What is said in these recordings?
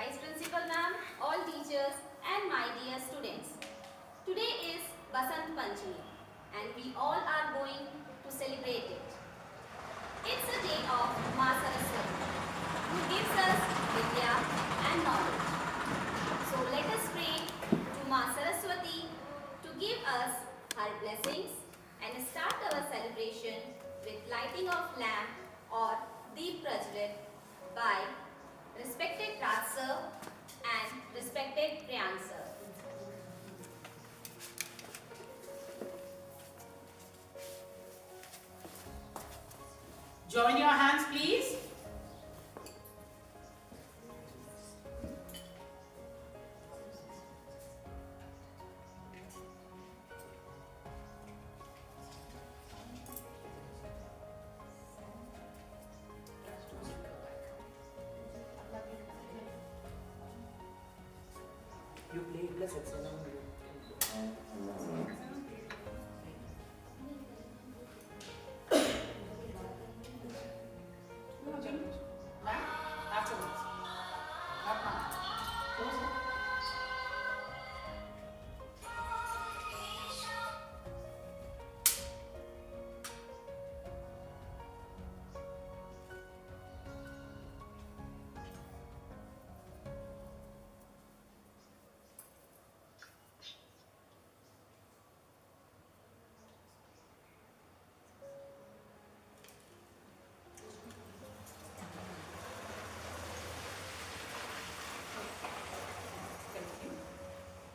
Vice Principal Ma'am, all teachers and my dear students. Today is Basant Panchami and we all are going to celebrate it. It's a day of Ma Saraswati who gives us Vidya and knowledge. So let us pray to Ma Saraswati to give us her blessings and start our celebration with lighting of lamp or Deep Prajwalit by respected Raj sir and respected Priyank sir. Join your hands, please. You play plus excellent. Afterwards. Not now. Closer.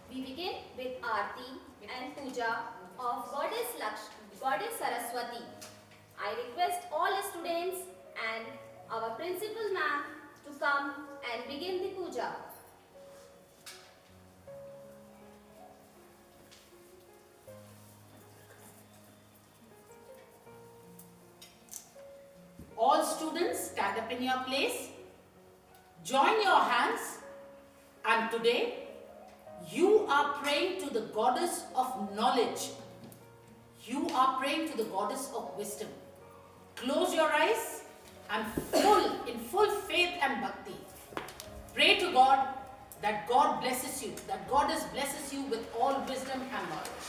We begin with Aarti and Puja of Goddess Saraswati. I request all students and our Principal Ma'am to come and begin the Puja. All students stand up in your place. Join your hands. And today, you are praying to the goddess of knowledge. You are praying to the goddess of wisdom. Close your eyes and in full faith and bhakti, pray to God that God blesses you, that goddess blesses you with all wisdom and knowledge.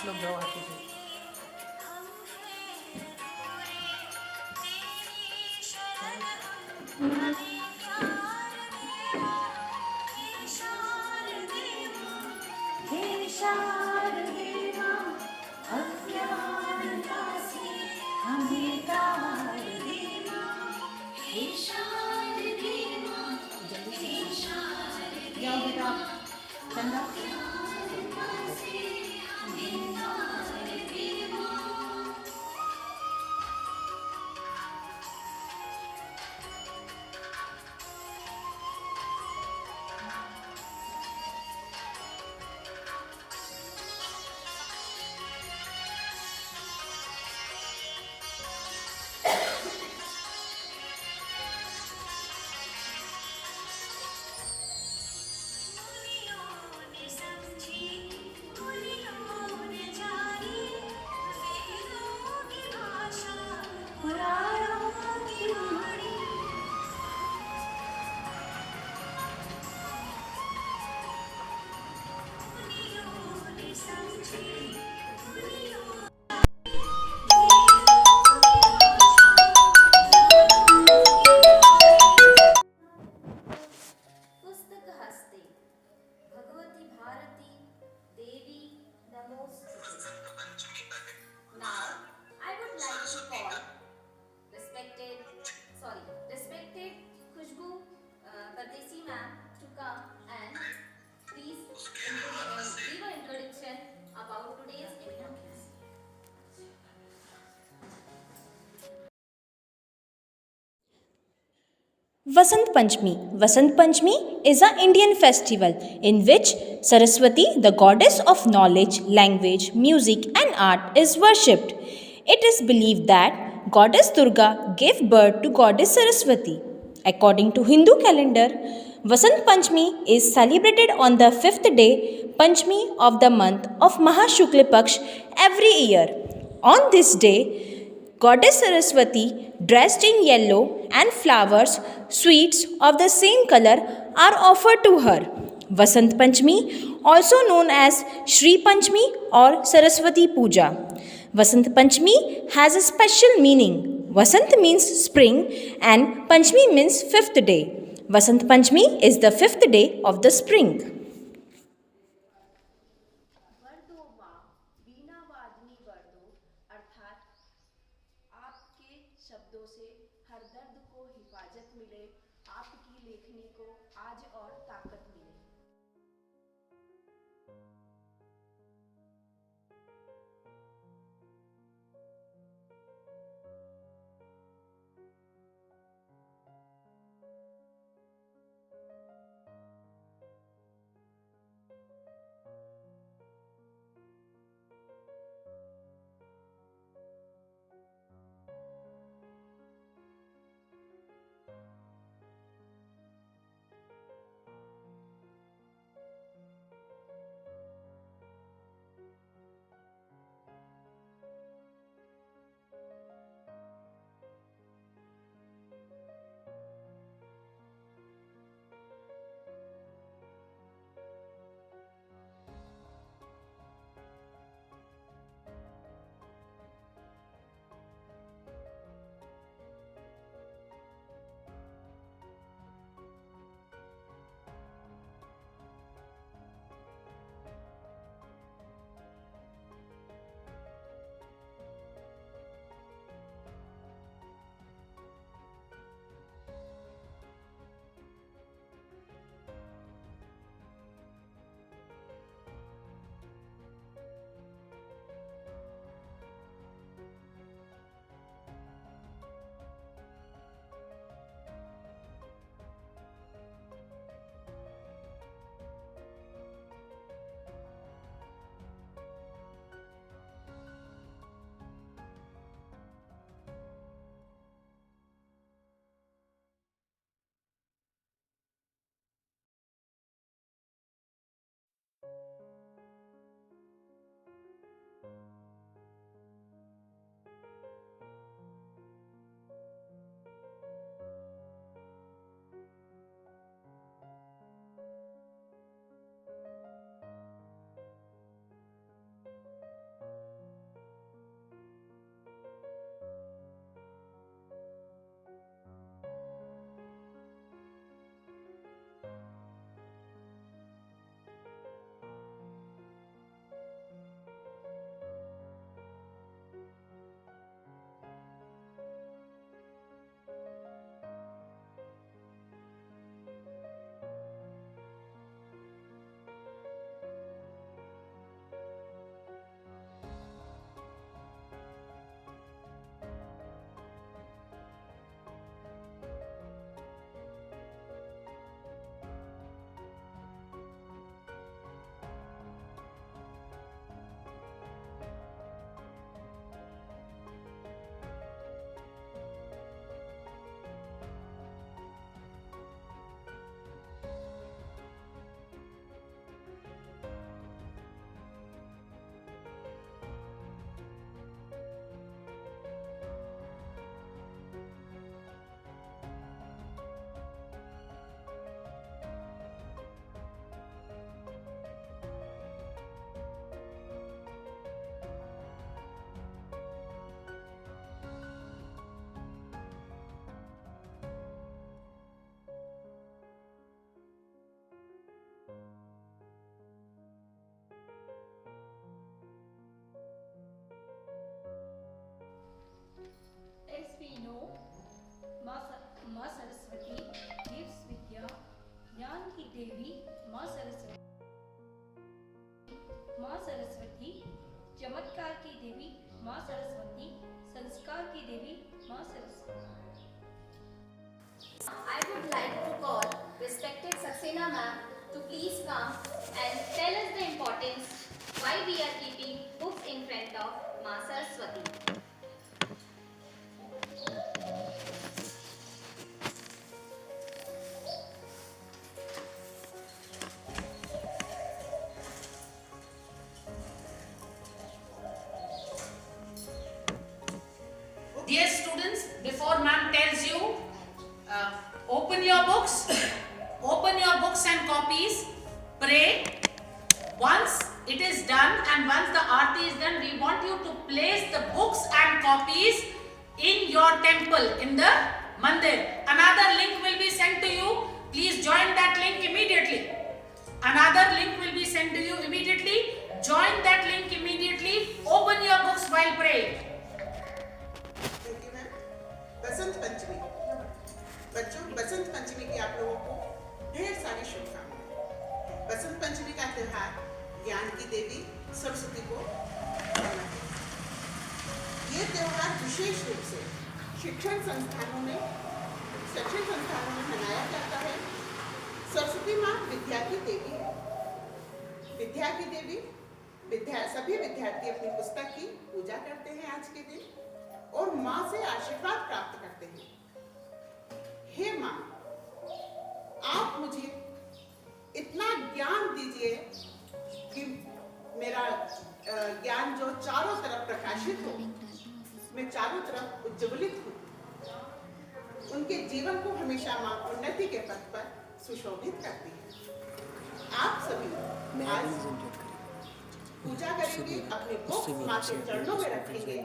5 लोग जाओ आके भी। जाओ बेटा चंदा। पुस्तक हस्ते भगवती भारती देवी नमोस्तुते. Now I would like to call respected Khushbu Pardesi ma'am to come and please give an introduction about today's event. Vasant Panchami. Vasant Panchami is an Indian festival in which Saraswati, the goddess of knowledge, language, music, and art, is worshipped. It is believed that goddess Durga gave birth to goddess Saraswati. According to Hindu calendar, Vasant Panchami is celebrated on the fifth day, Panchami of the month of Mahashukla Paksh every year. On this day, Goddess Saraswati, dressed in yellow and flowers, sweets of the same color are offered to her. Vasant Panchami, also known as Shri Panchami or Saraswati Puja. Vasant Panchami has a special meaning. Vasant means spring and Panchami means fifth day. Vasant Panchami is the fifth day of the spring. वर्दो माँ वीणा वादनी वर्दो अर्थात आपके शब्दों से हर दर्द को हिफाजत मिले, आपकी लेखनी को आज और ताकत मिले. सरस्वती gives विद्या, ज्ञान की देवी माँ सरस्वती, चमत्कार की देवी माँ सरस्वती, संस्कार की देवी माँ Saraswati. I would like to call respected Saxena ma'am to please come and tell us the importance why we are keeping books in front of Ma Saraswati. Dear students, before ma'am tells you, open your books and copies, pray. Once it is done and once the aarti is done, we want you to place the books and copies in your temple, in the mandir. Another link will be sent to you. Please join that link immediately. Another link will be sent to you immediately. Join that link immediately. Open your books while praying. Thank you ma'am. Basant Panchami बच्चों, बसंत पंचमी की आप लोगों को ढेर सारी शुभकामनाएं। बसंत पंचमी का त्योहार ज्ञान की देवी सरस्वती को मनाते हैं। ये त्योहार विशेष रूप से शिक्षण संस्थानों में मनाया जाता है। सरस्वती माँ विद्या की देवी है। विद्या की देवी सभी विद्यार्थी अपनी पुस्तक की पूजा करते हैं आज के दिन और माँ से आशीर्वाद प्राप्त करते हैं। हे माँ, आप मुझे इतना ज्ञान दीजिए कि मेरा ज्ञान जो चारों तरफ प्रकाशित हो, मैं चारों तरफ उज्ज्वलित हूँ। उनके जीवन को हमेशा माँ उन्नति के पथ पर सुशोभित करती है। आप सभी आज पूजा करेंगे, अपने बुक्स माँ के चरणों में रखेंगे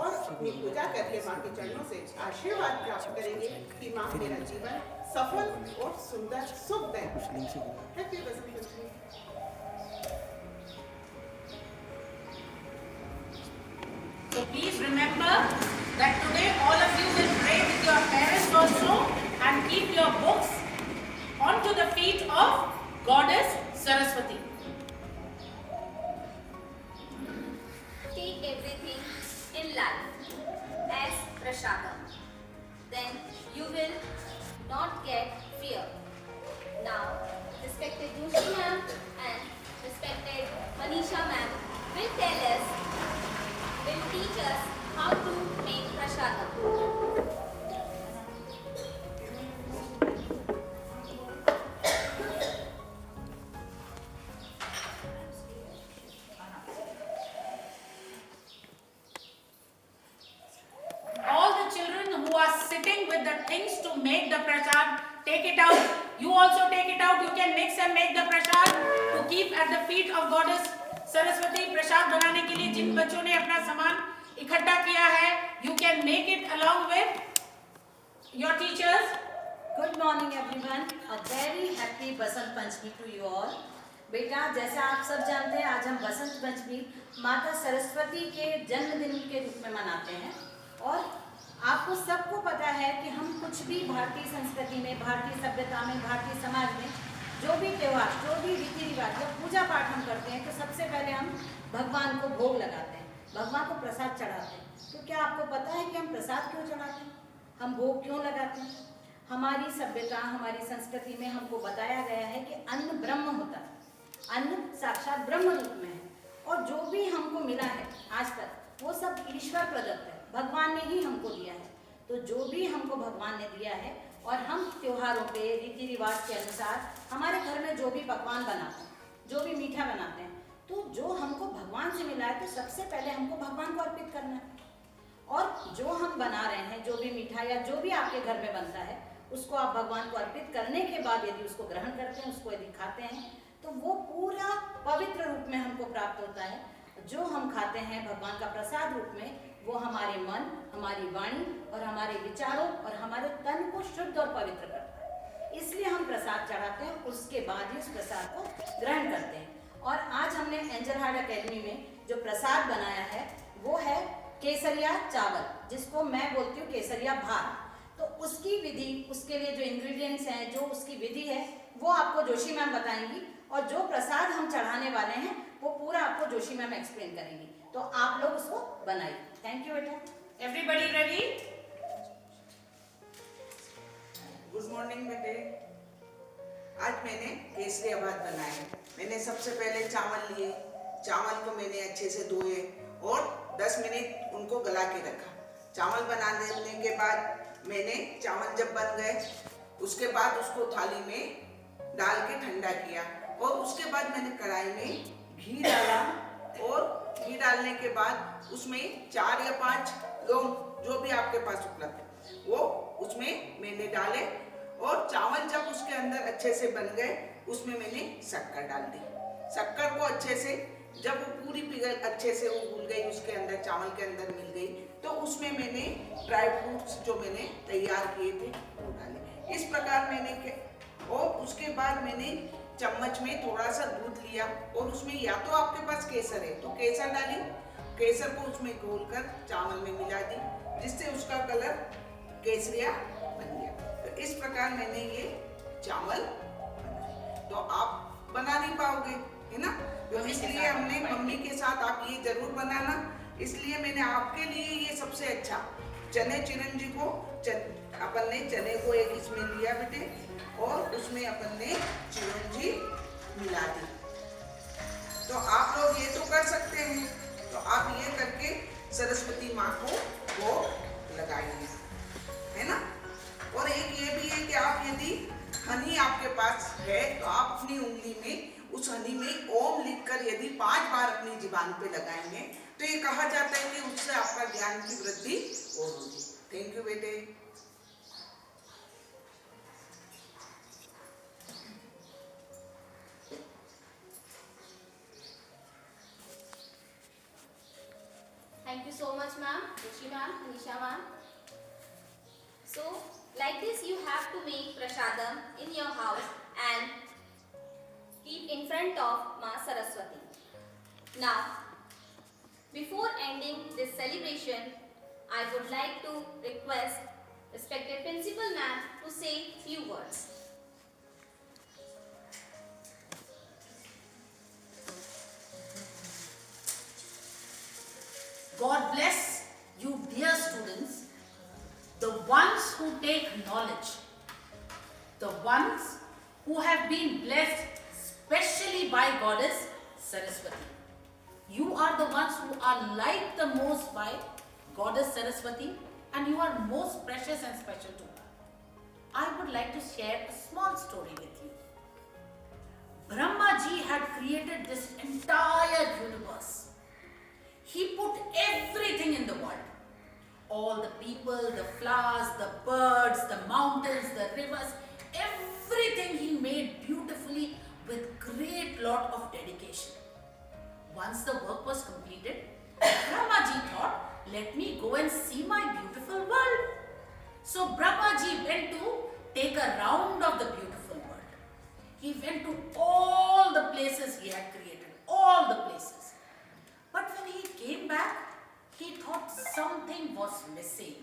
और अपनी पूजा करके माँ के चरणों से आशीर्वाद प्राप्त करेंगे कि माँ मेरा जीवन सफल और सुंदर सुखदायक। Happy Basant Panchami. So please remember that today all of you will pray with your parents also and keep your books onto the feet of Goddess Saraswati. Take everything in life as prasadam. Then you will not get fear. Now, respected Joshi ma'am and respected Manisha ma'am will teach us how to make prasadam. Things to make the prasad, take it out. You also take it out. You can mix and make the prasad to keep at the feet of Goddess Saraswati. प्रसाद बनाने के लिए जिन बच्चों ने अपना सामान इकट्ठा किया है, you can make it along with your teachers. Good morning everyone. A very happy Basant Panchami to you all. बेटा, जैसा आप सब जानते हैं, आज हम बसंत पंचमी माता सरस्वती के जन्मदिन के रूप में मनाते हैं और आपको सबको पता है कि हम कुछ भी भारतीय संस्कृति में, भारतीय सभ्यता में, भारतीय समाज में जो भी त्योहार, जो भी रीति रिवाज या पूजा पाठ हम करते हैं तो सबसे पहले हम भगवान को भोग लगाते हैं, भगवान को प्रसाद चढ़ाते हैं। तो क्या आपको पता है कि हम प्रसाद क्यों चढ़ाते हैं, हम भोग क्यों लगाते हैं? हमारी सभ्यता, हमारी संस्कृति में हमको बताया गया है कि अन्न ब्रह्म होता है, अन्न साक्षात ब्रह्म रूप में है और जो भी हमको मिला है आज तक वो सब ईश्वर प्रदत्त है, भगवान ने ही हमको दिया है। तो जो भी हमको भगवान ने दिया है और हम त्योहारों पे रीति रिवाज के अनुसार हमारे घर में जो भी पकवान बनाते हैं, जो भी मीठा बनाते हैं, तो जो हमको भगवान से मिला है तो सबसे पहले हमको भगवान को अर्पित करना है। और जो हम बना रहे हैं, जो भी मीठा या जो भी आपके घर में बनता है, उसको आप भगवान को अर्पित करने के बाद यदि उसको ग्रहण करते हैं, उसको यदि खाते हैं, तो वो पूरा पवित्र रूप में हमको प्राप्त होता है। जो हम खाते हैं भगवान का प्रसाद रूप में, वो हमारे मन, हमारी वाणी और हमारे विचारों और हमारे तन को शुद्ध और पवित्र करता है। इसलिए हम प्रसाद चढ़ाते हैं, उसके बाद ही उस प्रसाद को ग्रहण करते हैं। और आज हमने एंजल हार्ट एकेडमी में जो प्रसाद बनाया है वो है केसरिया चावल, जिसको मैं बोलती हूँ केसरिया भात। तो उसकी विधि, उसके लिए जो इंग्रेडिएंट्स हैं, जो उसकी विधि है, वो आपको जोशी मैम बताएंगी, और जो प्रसाद हम चढ़ाने वाले हैं वो पूरा आपको जोशी मैम एक्सप्लेन करेंगी। तो आप लोग उसको बनाइए। थैंक यू बेटा। Everybody ready? गुड मॉर्निंग बेटे। आज मैंने केसरिया भात बनाए। मैंने सबसे पहले चावल लिए, चावल को मैंने अच्छे से धोए और 10 मिनट उनको गला के रखा। चावल बना देने के बाद मैंने चावल जब बन गए उसके बाद उसको थाली में डाल के ठंडा किया, और उसके बाद मैंने कढ़ाई में घी डाला, और घी डालने के बाद उसमें 4 या 5 लौंग जो भी आपके पास उपलब्ध है वो उसमें मैंने डाले, और चावल जब उसके अंदर अच्छे से बन गए उसमें मैंने शक्कर डाल दी। शक्कर को अच्छे से जब वो पूरी पिघल अच्छे से वो घुल गई, उसके अंदर चावल के अंदर मिल गई, तो उसमें मैंने ड्राई फ्रूट्स जो मैंने तैयार किए थे वो डाले। इस प्रकार मैंने और उसके बाद मैंने चम्मच में थोड़ा सा दूध लिया, और उसमें या तो आपके पास केसर है तो केसर डाली, केसर को उसमें घोलकर चावल में मिला दी, जिससे उसका कलर केसरिया बन गया। तो इस प्रकार मैंने ये चावल बनाए। तो आप बना नहीं पाओगे, है ना? तो इसलिए हमने मम्मी के साथ आप ये जरूर बनाना, इसलिए मैंने आपके लिए ये सबसे अच्छा चने चिरंजी को अपन ने चने को एक इसमें लिया बेटे, और उसमें अपन ने चिरंजी मिला दी। तो आप लोग ये तो कर सकते हैं, तो आप ये करके सरस्वती माँ को भोग लगाइए, है ना? और एक ये भी है कि आप यदि हनी आपके पास है तो आप अपनी उंगली में उस हनी में ओम लिखकर यदि 5 बार अपनी जीभान पे लगाएंगे तो ये कहा जाता है कि उससे आपका ज्ञान की वृद्धि और होगी। थैंक यू बेटे। Thank you so much, ma'am, Rishi ma'am, Anisha ma'am. So, like this, you have to make prasadam in your house and keep in front of Ma Saraswati. Now, before ending this celebration, I would like to request respected principal ma'am to say few words. God bless you, dear students, the ones who take knowledge, the ones who have been blessed specially by Goddess Saraswati. You are the ones who are liked the most by Goddess Saraswati, and you are most precious and special to her. I would like to share a small story with you. Brahma ji had created this entire universe. He put everything in the world. All the people, the flowers, the birds, the mountains, the rivers, everything he made beautifully with great lot of dedication. Once the work was completed, Brahmaji thought, let me go and see my beautiful world. So Brahmaji went to take a round of the beautiful world. He went to all the places he had created, all the places. But when he came back, he thought something was missing.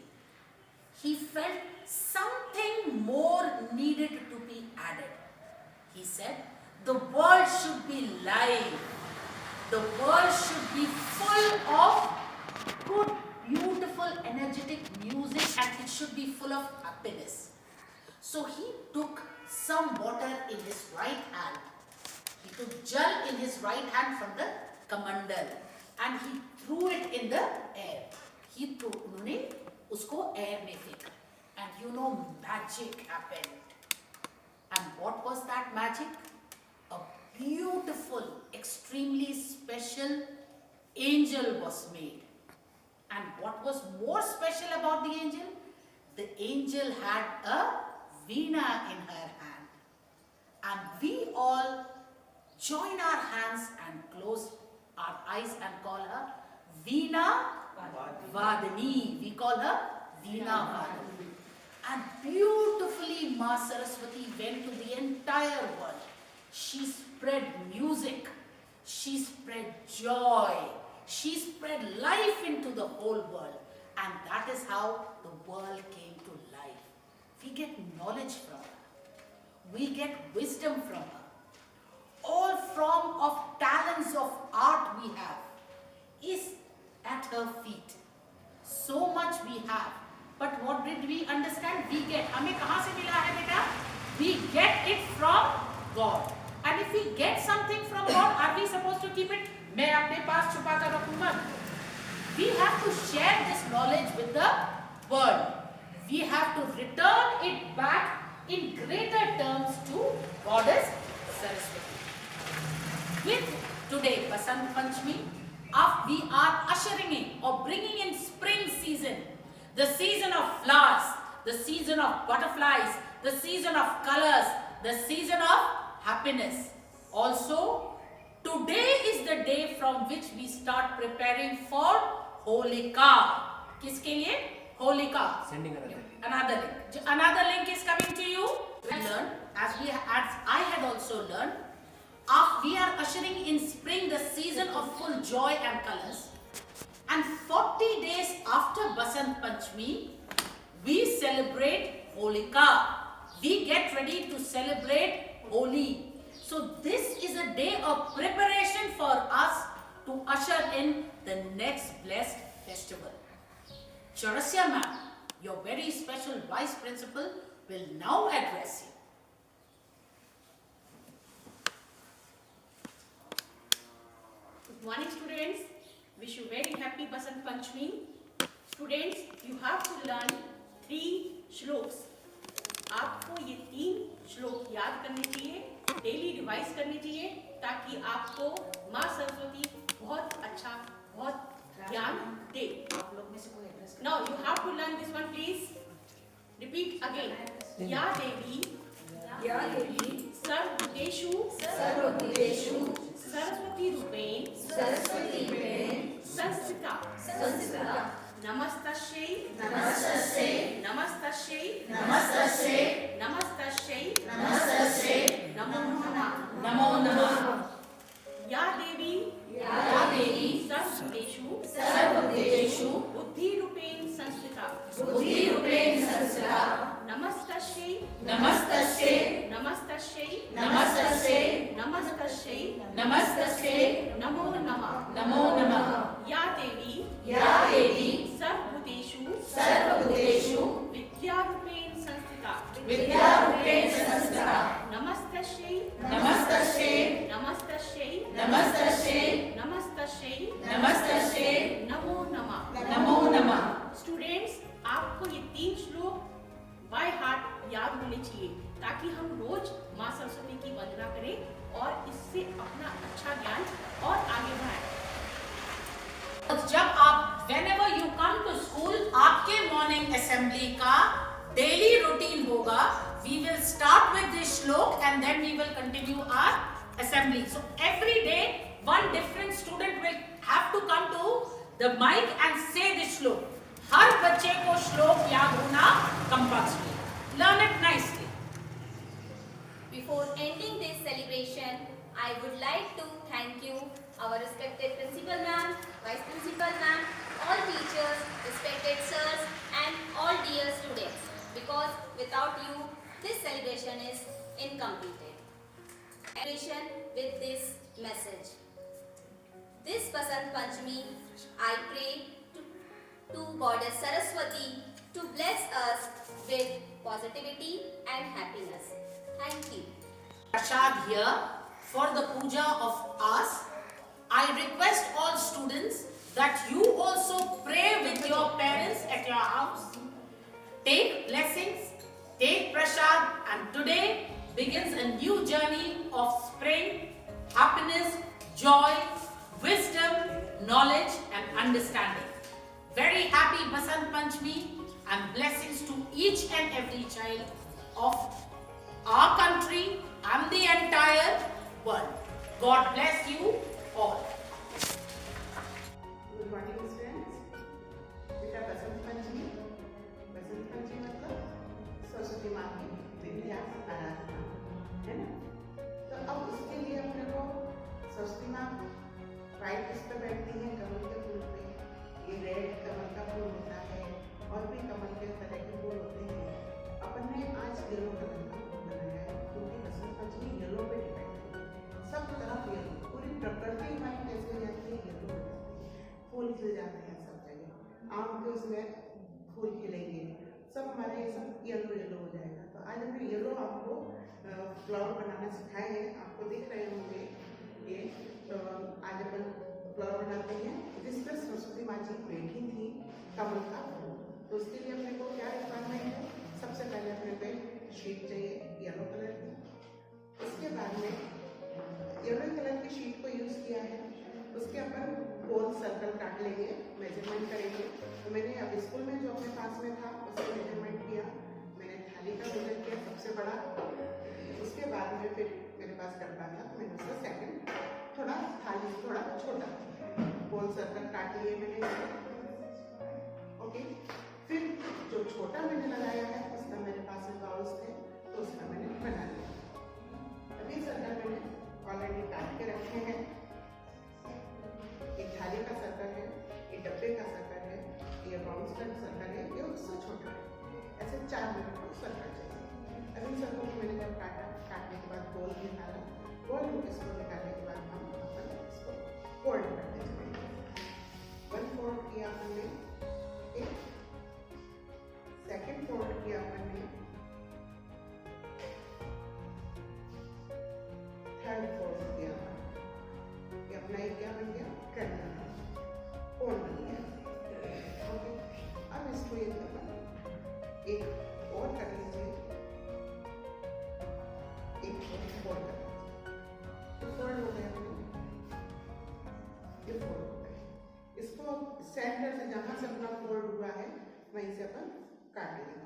He felt something more needed to be added. He said, the world should be live. The world should be full of good, beautiful, energetic music, and it should be full of happiness. So he took some water in his right hand. He took jal in his right hand from the kamandal and he threw it in the air. He threw, उन्होंने उसको air में फेंका, and you know magic happened. And what was that magic? A beautiful, extremely special angel was made. And what was more special about the angel? The angel had a veena in her hand. And we all join our hands and close our eyes and call her Veena Vadini. We call her Veena Vadini. And beautifully Ma Saraswati went to the entire world. She spread music. She spread joy. She spread life into the whole world. And that is how the world came to life. We get knowledge from her. We get wisdom from her. All form of talents of art we have is at her feet. So much we have. But what did we understand? We get. हमें कहाँ से मिला है बेटा? We get it from God. And if we get something from God, are we supposed to keep it? मैं अपने पास छुपा कर रखूँगा? We have to share this knowledge with the world. We have to return it back in greater terms to Goddess Saraswati. With today Basant Panchami, we are ushering in or bringing in spring season, the season of flowers, the season of butterflies, the season of colors, the season of happiness. Also, today is the day from which we start preparing for Holika. किसके लिए? Holika. Sending Another link. Another link is coming to you. Learn as I had also learned. We are ushering in spring, the season of full joy and colors. And 40 days after Basant Panchami, we celebrate Holika. We get ready to celebrate Holi. So this is a day of preparation for us to usher in the next blessed festival. Chaurasya ma'am, your very special vice principal, will now address you. Good morning, students. Wish you very happy Basant Panchami. Students, you have to learn 3 shlokas. आपको ये 3 श्लोक याद करने चाहिए, daily revise करने चाहिए, ताकि आपको माँ सरस्वती बहुत अच्छा, बहुत ज्ञान दे. आप लोग में से कोई address Now you have to learn this one, please. Repeat again. या देवी सर्वभूतेषु सरस्वती रूपेण संस्थिता. नमस्तस्यै नमो नमः. या देवी सर्वभूतेषु बुद्धिरूपेण संस्थिता. नमस्तस्यै नमो नमः. या देवी सर्वभूतेषु विद्यारूपेण संस्थिता. नमस्तस्यै नमो नमः. स्टूडेंट्स, आपको ये 3 श्लोक बाय हार्ट याद होने चाहिए, ताकि हम रोज माँ सरस्वती की वंदना करें और इससे अपना अच्छा ज्ञान और आगे बढ़ाएं. जब आप whenever you come to school, आपके morning assembly का daily routine होगा. We will start with this shlok and then we will continue our assembly. So every day one different student will have to come to the mic and say this shlok. हर बच्चे को श्लोक याद होना compulsory. Learn it nicely. Before ending this celebration, I would like to thank you, our respected principal ma'am, vice principal ma'am, all teachers, respected sirs, and all dear students, because without you, this celebration is incomplete. Celebration with this message. This Basant Panchami, I pray to Goddess Saraswati to bless us with positivity and happiness. Thank you. Prasad here for the puja of us. I request all students that you also pray with your parents at your house. Take blessings, take prasad, and today begins a new journey of spring, happiness, joy, wisdom, knowledge, and understanding. Very happy Basant Panchami and blessings to each and every child of our country and the entire world. God bless you all. Good morning students. बेटा बसंत पंचमी मतलब सरस्वती माँ की विद्या आराधना है ना. तो अब उसके लिए अपने को सरस्वती माँ राइट इस पर बैठती हैं कमल के फूल पे. ये रेड कमल का फूल होता है और भी कमल के तरह के फूल होते हैं. अपन ने जाते हैं सब जगह। आम के उसमें फूल खिलेंगे, सब हमारे ये सब येलो येलो हो जाएगा। तो आज हमने येलो आपको फ्लावर बनाना सिखाए हैं, आपको दिख रहे होंगे ये। तो आज अपन फ्लावर बनाते हैं जिस पर सरस्वती माँ जी बैठी थी, कमल का फूल। तो उसके लिए अपने को क्या रिक्वायरमेंट है, सबसे पहले अपने को शीट चाहिए येलो कलर की। उसके बाद में येलो कलर की शीट को यूज़ किया है, उसके अपन गोल सर्कल काट लेंगे, मेजरमेंट करेंगे। तो मैंने अब स्कूल में जो अपने पास में था उसका मेजरमेंट किया, मैंने थाली का मेजर किया सबसे बड़ा। उसके बाद में फिर मेरे पास डब्बा था, मैंने उसका सेकंड थोड़ा थाली थोड़ा छोटा गोल सर्कल काट लिए मैंने। ओके, फिर जो छोटा मैंने लगाया है उसका मेरे पास में बाउल्स थे, तो उसका मैंने बना लिया। अभी सर्कल मैंने ऑलरेडी काट के रखे हैं। एक थाली का सर्कल है, ये डब्बे का सर्कल है, ये बाउंस का सर्कल है, ये उससे छोटा है। ऐसे 4 मिनट को सर्कल चाहिए। अब इन सर्कल को मैंने जब काटने के बाद गोल निकाला, गोल इसको निकालने के बाद हम अपन इसको फोल्ड करते चलेंगे। 1 फोल्ड किया हमने, एक सेकंड फोल्ड किया हमने, थर्ड फोल्ड किया। ये अपना एक क्या बन गया, ट्रायंगल कोन बन गया। ओके, अब इसको ये एक और कर लीजिए, एक और कर लीजिए, तो फोल्ड हो गया। ये फोल्ड हो गया। इसको सेंटर से जहां से अपना फोल्ड हुआ है वहीं से अपन काट लेंगे।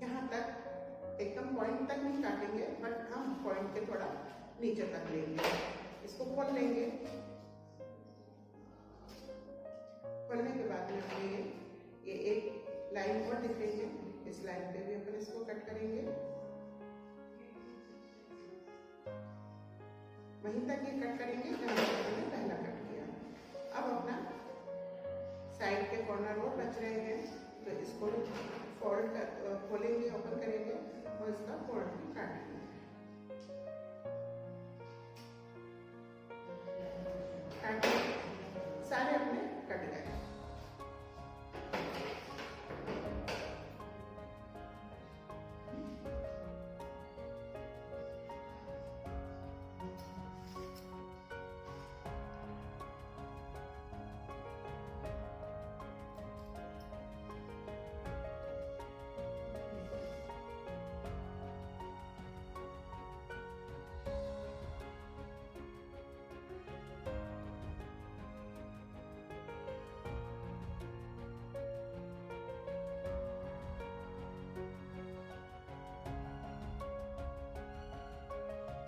यहाँ तक एकदम पॉइंट तक नहीं काटेंगे, बट हम पॉइंट के थोड़ा नीचे तक लेंगे। इसको खोल लेंगे। खोलने के बाद में हमें ये एक लाइन और दिखेंगे, इस लाइन पे भी अपन इसको कट करेंगे। वहीं तक ये कट करेंगे जहाँ पे हमने पहला कट किया। अब अपना साइड के कॉर्नर और बच रहे हैं, तो इसको फोल्ड कर खोलेंगे, ओपन करेंगे और इसका फोल्ड भी काट